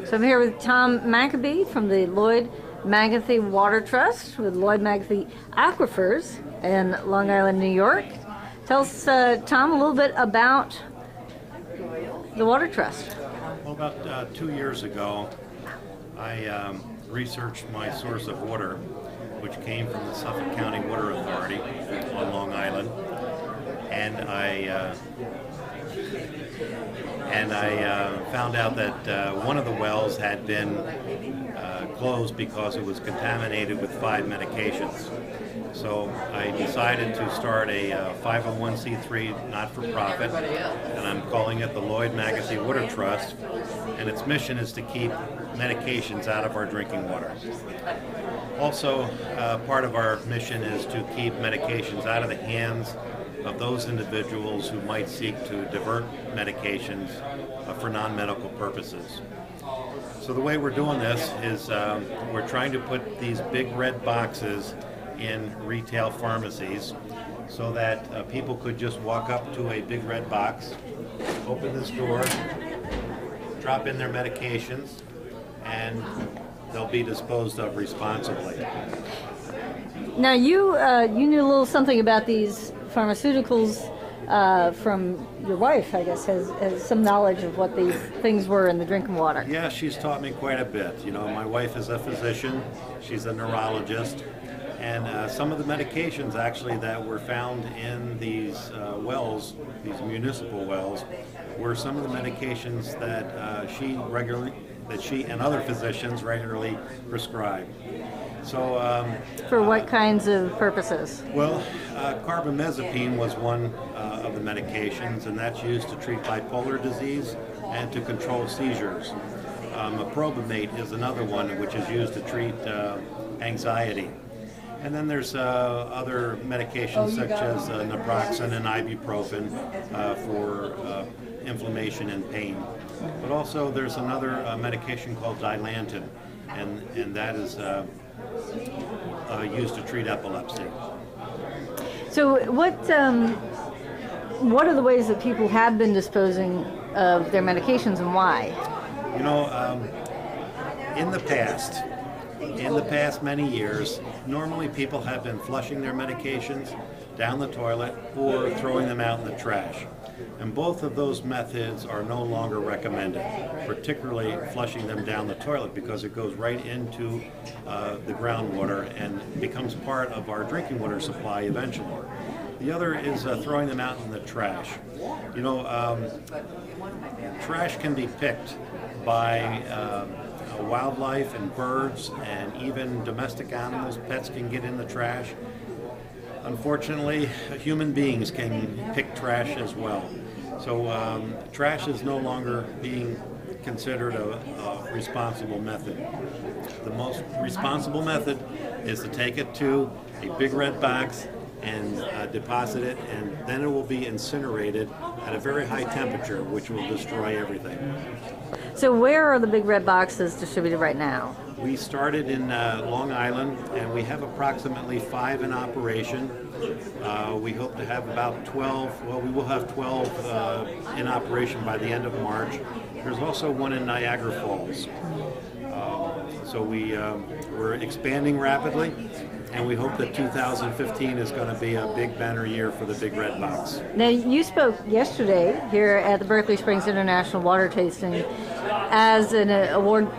So I'm here with Tom McAfee from the Lloyd Magothy Water Trust with Lloyd Magothy Aquifers in Long Island, New York. Tell us, Tom, a little bit about the Water Trust. Well, about 2 years ago, I researched my source of water, which came from the Suffolk County Water Authority on Long Island, and I found out that one of the wells had been closed because it was contaminated with 5 medications. So I decided to start a 501c3 not-for-profit, and I'm calling it the Lloyd Magothy Water Trust, and its mission is to keep medications out of our drinking water. Also, part of our mission is to keep medications out of the hands of those individuals who might seek to divert medications for non-medical purposes. So the way we're doing this is we're trying to put these big red boxes in retail pharmacies so that people could just walk up to a big red box, open this door, drop in their medications, and they'll be disposed of responsibly. Now you knew a little something about these pharmaceuticals from your wife, I guess, has some knowledge of what these things were in the drinking water. Yeah, she's taught me quite a bit. You know, my wife is a physician, she's a neurologist, and some of the medications actually that were found in these wells, these municipal wells, were some of the medications that she and other physicians regularly prescribe. So, for what kinds of purposes? Well, carbamazepine was one of the medications, and that's used to treat bipolar disease and to control seizures. Aprobamate is another one, which is used to treat anxiety. And then there's other medications such as naproxen and ibuprofen for inflammation and pain. But also there's another medication called Dilantin, and that is used to treat epilepsy. So what are the ways that people have been disposing of their medications and why? You know, in the past many years, normally people have been flushing their medications down the toilet or throwing them out in the trash. And both of those methods are no longer recommended, particularly flushing them down the toilet, because it goes right into the groundwater and becomes part of our drinking water supply eventually. The other is throwing them out in the trash. You know, trash can be picked by wildlife and birds, and even domestic animals. Pets can get in the trash. Unfortunately, human beings can pick trash as well. So trash is no longer being considered a responsible method. The most responsible method is to take it to a big red box and deposit it, and then it will be incinerated at a very high temperature, which will destroy everything. So where are the big red boxes distributed right now? We started in Long Island, and we have approximately 5 in operation. We hope to have about 12, well, we will have 12 in operation by the end of March. There's also one in Niagara Falls. So we're expanding rapidly, and we hope that 2015 is going to be a big banner year for the Big Red Box. Now, you spoke yesterday here at the Berkeley Springs International Water Tasting as an award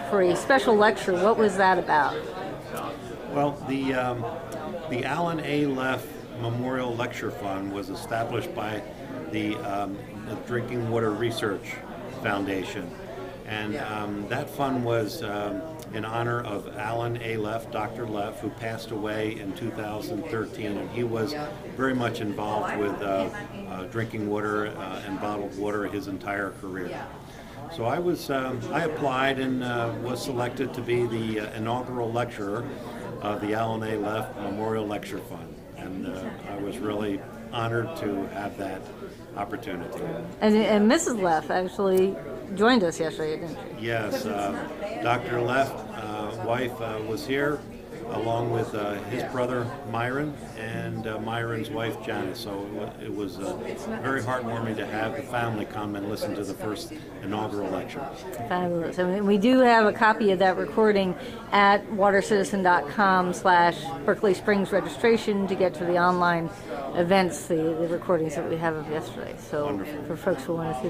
for a special lecture. What was that about? Well, the Alan A. Leff Memorial Lecture Fund was established by the Drinking Water Research Foundation. And that fund was in honor of Alan A. Leff, Dr. Leff, who passed away in 2013. And he was very much involved with drinking water and bottled water his entire career. So I applied and was selected to be the inaugural lecturer of the Alan A. Leff Memorial Lecture Fund. And I was really honored to have that opportunity. And Mrs. Leff actually joined us yesterday, didn't she? Yes, Dr. Leff, wife, was here, along with his brother Myron and Myron's wife Janice. So it was very heartwarming to have the family come and listen to the first inaugural lecture. Fabulous. I mean, we do have a copy of that recording at watercitizen.com/Berkeley Springs registration to get to the online events, the recordings that we have of yesterday. So Wonderful. For folks who want to see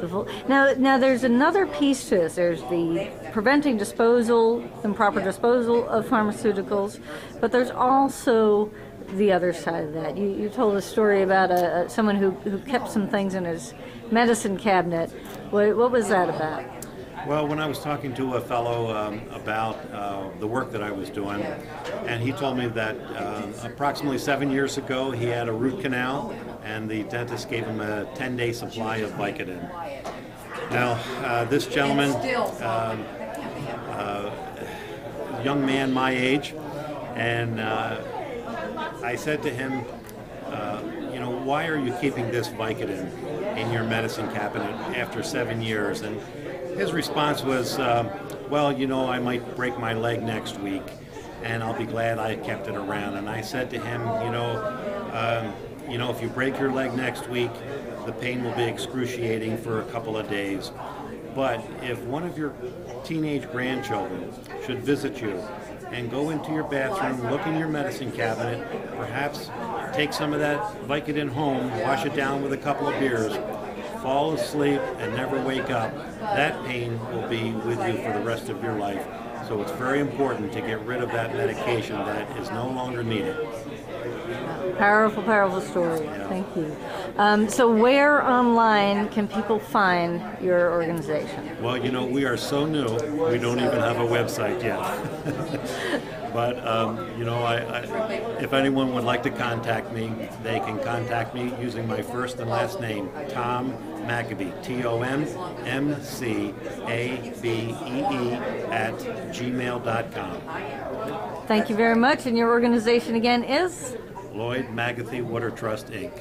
the full. Now there's another piece to this. There's the preventing disposal, improper disposal of pharmaceuticals, but there's also the other side of that. You told a story about someone who kept some things in his medicine cabinet. What was that about? Well, when I was talking to a fellow about the work that I was doing, and he told me that approximately 7 years ago he had a root canal, and the dentist gave him a 10-day supply of Vicodin. Now, this gentleman, young man my age, and I said to him, why are you keeping this Vicodin in your medicine cabinet after 7 years? And his response was, I might break my leg next week, and I'll be glad I kept it around. And I said to him, if you break your leg next week, the pain will be excruciating for a couple of days. But if one of your teenage grandchildren should visit you and go into your bathroom, look in your medicine cabinet, perhaps take some of that Vicodin home, wash it down with a couple of beers, fall asleep and never wake up, that pain will be with you for the rest of your life. So it's very important to get rid of that medication that is no longer needed. Powerful, powerful story. Yeah. Thank you. So where online can people find your organization? Well, we are so new, we don't even have a website yet. But, if anyone would like to contact me, they can contact me using my first and last name, Tom McAfee, TOMMCABEE @gmail.com. Thank you very much. And your organization again is? Lloyd Magothy Water Trust, Inc.